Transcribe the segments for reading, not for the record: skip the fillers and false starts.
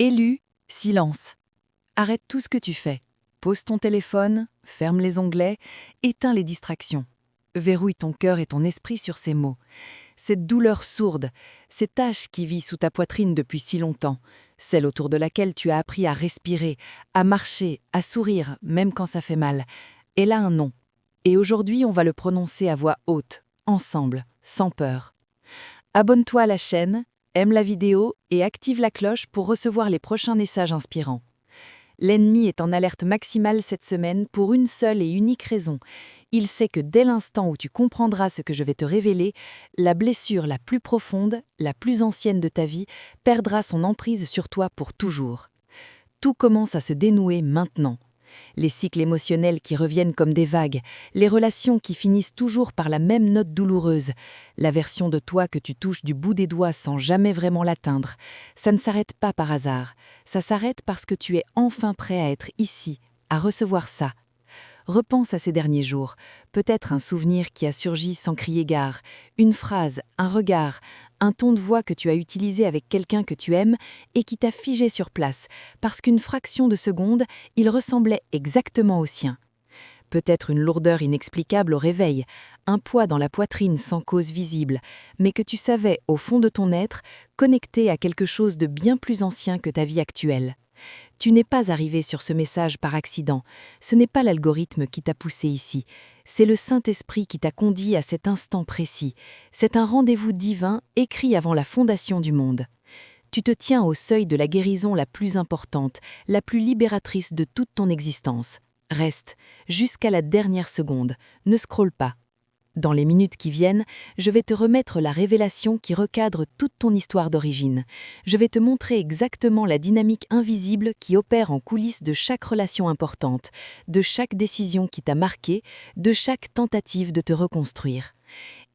Élu, silence. Arrête tout ce que tu fais. Pose ton téléphone, ferme les onglets, éteins les distractions. Verrouille ton cœur et ton esprit sur ces mots. Cette douleur sourde, cette tache qui vit sous ta poitrine depuis si longtemps, celle autour de laquelle tu as appris à respirer, à marcher, à sourire, même quand ça fait mal, elle a un nom. Et aujourd'hui, on va le prononcer à voix haute, ensemble, sans peur. Abonne-toi à la chaîne, aime la vidéo et active la cloche pour recevoir les prochains messages inspirants. L'ennemi est en alerte maximale cette semaine pour une seule et unique raison. Il sait que dès l'instant où tu comprendras ce que je vais te révéler, la blessure la plus profonde, la plus ancienne de ta vie, perdra son emprise sur toi pour toujours. Tout commence à se dénouer maintenant. Les cycles émotionnels qui reviennent comme des vagues, les relations qui finissent toujours par la même note douloureuse, la version de toi que tu touches du bout des doigts sans jamais vraiment l'atteindre, ça ne s'arrête pas par hasard, ça s'arrête parce que tu es enfin prêt à être ici, à recevoir ça. Repense à ces derniers jours, peut-être un souvenir qui a surgi sans crier gare, une phrase, un regard, un ton de voix que tu as utilisé avec quelqu'un que tu aimes et qui t'a figé sur place, parce qu'une fraction de seconde, il ressemblait exactement au sien. Peut-être une lourdeur inexplicable au réveil, un poids dans la poitrine sans cause visible, mais que tu savais, au fond de ton être, connecté à quelque chose de bien plus ancien que ta vie actuelle. Tu n'es pas arrivé sur ce message par accident, ce n'est pas l'algorithme qui t'a poussé ici, c'est le Saint-Esprit qui t'a conduit à cet instant précis, c'est un rendez-vous divin écrit avant la fondation du monde. Tu te tiens au seuil de la guérison la plus importante, la plus libératrice de toute ton existence. Reste, jusqu'à la dernière seconde, ne scrolle pas. Dans les minutes qui viennent, je vais te remettre la révélation qui recadre toute ton histoire d'origine. Je vais te montrer exactement la dynamique invisible qui opère en coulisses de chaque relation importante, de chaque décision qui t'a marqué, de chaque tentative de te reconstruire.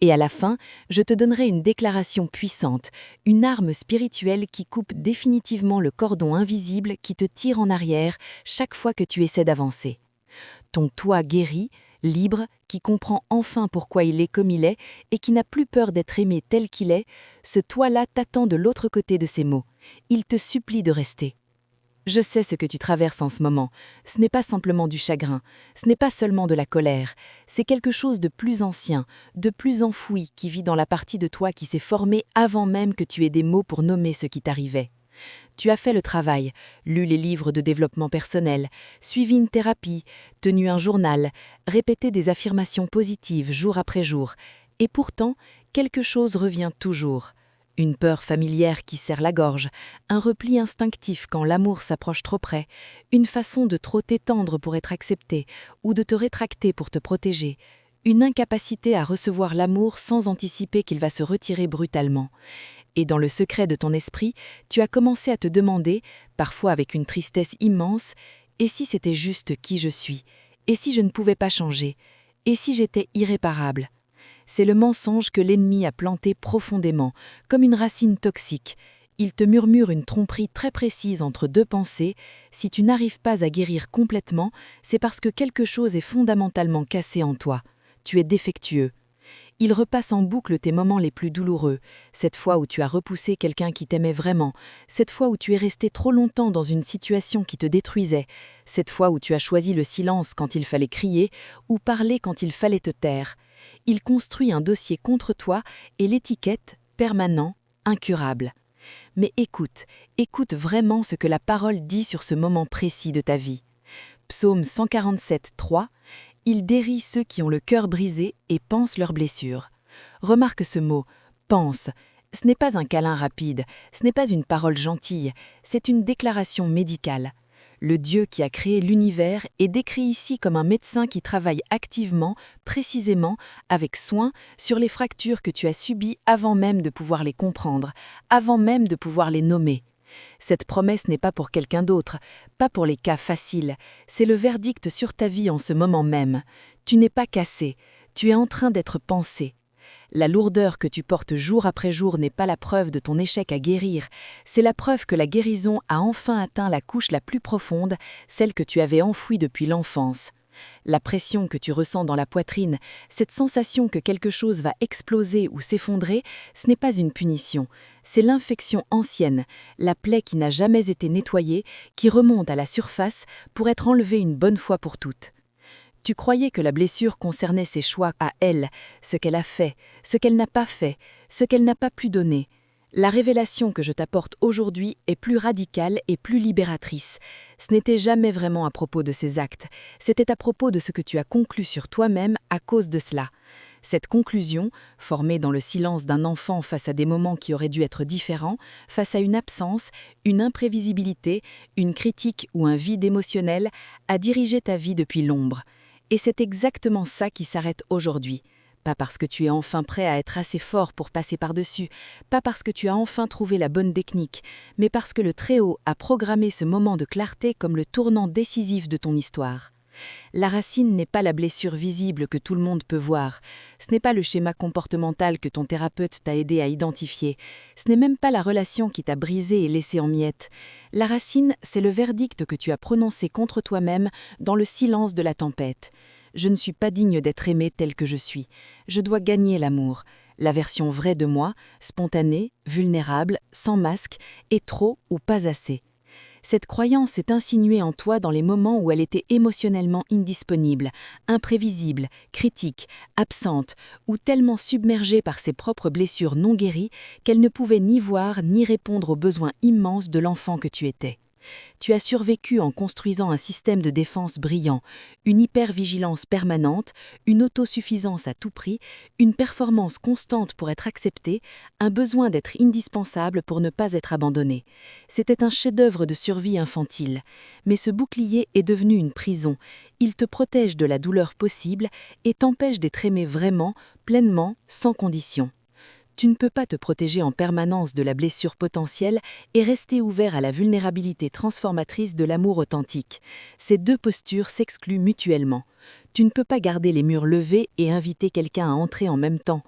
Et à la fin, je te donnerai une déclaration puissante, une arme spirituelle qui coupe définitivement le cordon invisible qui te tire en arrière chaque fois que tu essaies d'avancer. Ton toi guéri, libre, qui comprend enfin pourquoi il est comme il est et qui n'a plus peur d'être aimé tel qu'il est, ce toi-là t'attend de l'autre côté de ces mots. Il te supplie de rester. Je sais ce que tu traverses en ce moment. Ce n'est pas simplement du chagrin, ce n'est pas seulement de la colère, c'est quelque chose de plus ancien, de plus enfoui qui vit dans la partie de toi qui s'est formée avant même que tu aies des mots pour nommer ce qui t'arrivait. Tu as fait le travail, lu les livres de développement personnel, suivi une thérapie, tenu un journal, répété des affirmations positives jour après jour, et pourtant, quelque chose revient toujours. Une peur familière qui serre la gorge, un repli instinctif quand l'amour s'approche trop près, une façon de trop t'étendre pour être accepté ou de te rétracter pour te protéger, une incapacité à recevoir l'amour sans anticiper qu'il va se retirer brutalement. Et dans le secret de ton esprit, tu as commencé à te demander, parfois avec une tristesse immense, « Et si c'était juste qui je suis ? Et si je ne pouvais pas changer ? Et si j'étais irréparable ?» C'est le mensonge que l'ennemi a planté profondément, comme une racine toxique. Il te murmure une tromperie très précise entre deux pensées. Si tu n'arrives pas à guérir complètement, c'est parce que quelque chose est fondamentalement cassé en toi. Tu es défectueux. Il repasse en boucle tes moments les plus douloureux, cette fois où tu as repoussé quelqu'un qui t'aimait vraiment, cette fois où tu es resté trop longtemps dans une situation qui te détruisait, cette fois où tu as choisi le silence quand il fallait crier ou parler quand il fallait te taire. Il construit un dossier contre toi et l'étiquette « permanent, incurable ». Mais écoute vraiment ce que la parole dit sur ce moment précis de ta vie. Psaume 147, 3. Il dérie ceux qui ont le cœur brisé et pansent leurs blessures. Remarque ce mot « pense ». Ce n'est pas un câlin rapide, ce n'est pas une parole gentille, c'est une déclaration médicale. Le Dieu qui a créé l'univers est décrit ici comme un médecin qui travaille activement, précisément, avec soin, sur les fractures que tu as subies avant même de pouvoir les comprendre, avant même de pouvoir les nommer. Cette promesse n'est pas pour quelqu'un d'autre, pas pour les cas faciles, c'est le verdict sur ta vie en ce moment même. Tu n'es pas cassé, tu es en train d'être pensé. La lourdeur que tu portes jour après jour n'est pas la preuve de ton échec à guérir, c'est la preuve que la guérison a enfin atteint la couche la plus profonde, celle que tu avais enfouie depuis l'enfance. La pression que tu ressens dans la poitrine, cette sensation que quelque chose va exploser ou s'effondrer, ce n'est pas une punition, c'est l'infection ancienne, la plaie qui n'a jamais été nettoyée, qui remonte à la surface pour être enlevée une bonne fois pour toutes. Tu croyais que la blessure concernait ses choix à elle, ce qu'elle a fait, ce qu'elle n'a pas fait, ce qu'elle n'a pas pu donner. La révélation que je t'apporte aujourd'hui est plus radicale et plus libératrice. Ce n'était jamais vraiment à propos de ces actes, c'était à propos de ce que tu as conclu sur toi-même à cause de cela. Cette conclusion, formée dans le silence d'un enfant face à des moments qui auraient dû être différents, face à une absence, une imprévisibilité, une critique ou un vide émotionnel, a dirigé ta vie depuis l'ombre. Et c'est exactement ça qui s'arrête aujourd'hui. Pas parce que tu es enfin prêt à être assez fort pour passer par-dessus, pas parce que tu as enfin trouvé la bonne technique, mais parce que le Très-Haut a programmé ce moment de clarté comme le tournant décisif de ton histoire. La racine n'est pas la blessure visible que tout le monde peut voir, ce n'est pas le schéma comportemental que ton thérapeute t'a aidé à identifier, ce n'est même pas la relation qui t'a brisé et laissé en miettes. La racine, c'est le verdict que tu as prononcé contre toi-même dans le silence de la tempête. Je ne suis pas digne d'être aimé tel que je suis. Je dois gagner l'amour. La version vraie de moi, spontanée, vulnérable, sans masque, est trop ou pas assez. Cette croyance est insinuée en toi dans les moments où elle était émotionnellement indisponible, imprévisible, critique, absente, ou tellement submergée par ses propres blessures non guéries qu'elle ne pouvait ni voir ni répondre aux besoins immenses de l'enfant que tu étais. Tu as survécu en construisant un système de défense brillant, une hypervigilance permanente, une autosuffisance à tout prix, une performance constante pour être accepté, un besoin d'être indispensable pour ne pas être abandonné. C'était un chef-d'œuvre de survie infantile. Mais ce bouclier est devenu une prison. Il te protège de la douleur possible et t'empêche d'être aimé vraiment, pleinement, sans condition. Tu ne peux pas te protéger en permanence de la blessure potentielle et rester ouvert à la vulnérabilité transformatrice de l'amour authentique. Ces deux postures s'excluent mutuellement. Tu ne peux pas garder les murs levés et inviter quelqu'un à entrer en même temps.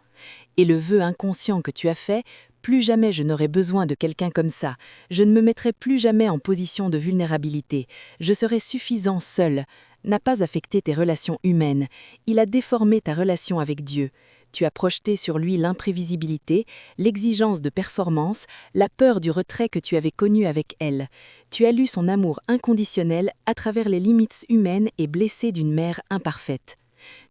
Et le vœu inconscient que tu as fait, plus jamais je n'aurai besoin de quelqu'un comme ça, je ne me mettrai plus jamais en position de vulnérabilité, je serai suffisant seul, n'a pas affecté tes relations humaines, il a déformé ta relation avec Dieu. Tu as projeté sur lui l'imprévisibilité, l'exigence de performance, la peur du retrait que tu avais connu avec elle. Tu as lu son amour inconditionnel à travers les limites humaines et blessées d'une mère imparfaite.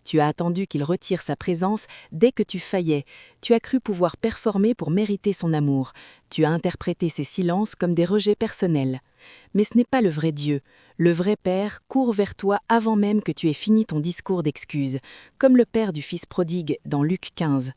Tu as attendu qu'il retire sa présence dès que tu faillais. Tu as cru pouvoir performer pour mériter son amour. Tu as interprété ses silences comme des rejets personnels. Mais ce n'est pas le vrai Dieu. Le vrai Père court vers toi avant même que tu aies fini ton discours d'excuses, comme le Père du Fils prodigue dans Luc 15.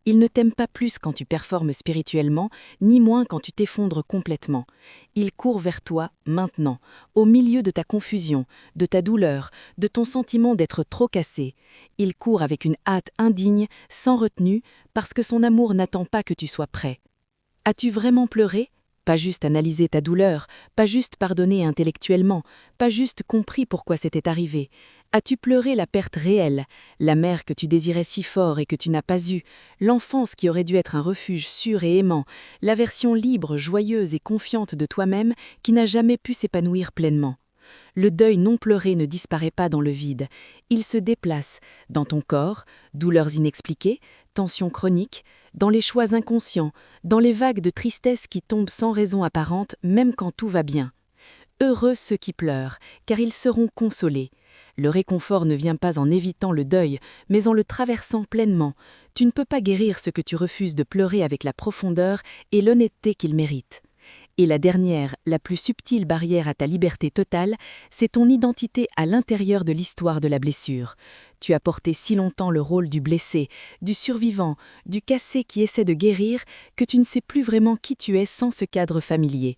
Il ne t'aime pas plus quand tu performes spirituellement, ni moins quand tu t'effondres complètement. Il court vers toi maintenant, au milieu de ta confusion, de ta douleur, de ton sentiment d'être trop cassé. Il court avec une hâte indigne, sans retenue, parce que son amour n'attend pas que tu sois prêt. As-tu vraiment pleuré ? Pas juste analysé ta douleur, pas juste pardonné intellectuellement, pas juste compris pourquoi c'était arrivé. As-tu pleuré la perte réelle, la mère que tu désirais si fort et que tu n'as pas eue, l'enfance qui aurait dû être un refuge sûr et aimant, la version libre, joyeuse et confiante de toi-même qui n'a jamais pu s'épanouir pleinement? Le deuil non pleuré ne disparaît pas dans le vide. Il se déplace dans ton corps, douleurs inexpliquées, tensions chroniques, dans les choix inconscients, dans les vagues de tristesse qui tombent sans raison apparente même quand tout va bien. Heureux ceux qui pleurent, car ils seront consolés. Le réconfort ne vient pas en évitant le deuil, mais en le traversant pleinement. Tu ne peux pas guérir ce que tu refuses de pleurer avec la profondeur et l'honnêteté qu'il mérite. Et la dernière, la plus subtile barrière à ta liberté totale, c'est ton identité à l'intérieur de l'histoire de la blessure. Tu as porté si longtemps le rôle du blessé, du survivant, du cassé qui essaie de guérir, que tu ne sais plus vraiment qui tu es sans ce cadre familier.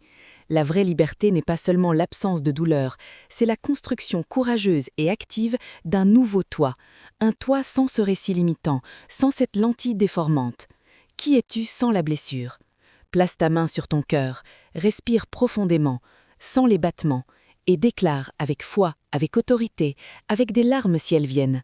La vraie liberté n'est pas seulement l'absence de douleur, c'est la construction courageuse et active d'un nouveau toi, un toi sans ce récit limitant, sans cette lentille déformante. Qui es-tu sans la blessure ? Place ta main sur ton cœur, respire profondément, sens les battements, et déclare avec foi, avec autorité, avec des larmes si elles viennent.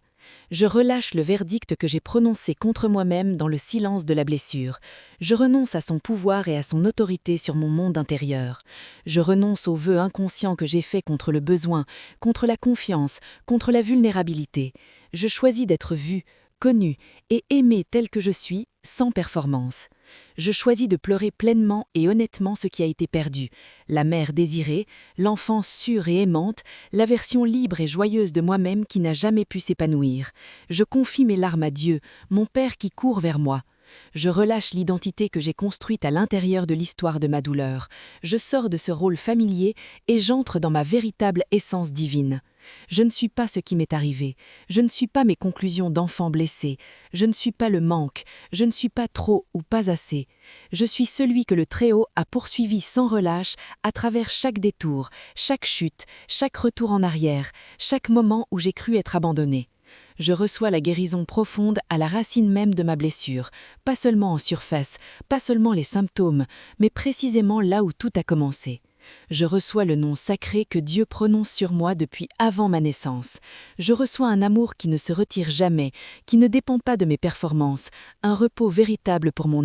Je relâche le verdict que j'ai prononcé contre moi-même dans le silence de la blessure. Je renonce à son pouvoir et à son autorité sur mon monde intérieur. Je renonce aux vœux inconscients que j'ai faits contre le besoin, contre la confiance, contre la vulnérabilité. Je choisis d'être vue, connue et aimée telle que je suis, sans performance. Je choisis de pleurer pleinement et honnêtement ce qui a été perdu, la mère désirée, l'enfance sûre et aimante, la version libre et joyeuse de moi-même qui n'a jamais pu s'épanouir. Je confie mes larmes à Dieu, mon Père qui court vers moi. Je relâche l'identité que j'ai construite à l'intérieur de l'histoire de ma douleur. Je sors de ce rôle familier et j'entre dans ma véritable essence divine. Je ne suis pas ce qui m'est arrivé. Je ne suis pas mes conclusions d'enfant blessé. Je ne suis pas le manque. Je ne suis pas trop ou pas assez. Je suis celui que le Très-Haut a poursuivi sans relâche à travers chaque détour, chaque chute, chaque retour en arrière, chaque moment où j'ai cru être abandonné. Je reçois la guérison profonde à la racine même de ma blessure, pas seulement en surface, pas seulement les symptômes, mais précisément là où tout a commencé. Je reçois le nom sacré que Dieu prononce sur moi depuis avant ma naissance. Je reçois un amour qui ne se retire jamais, qui ne dépend pas de mes performances, un repos véritable pour mon âme.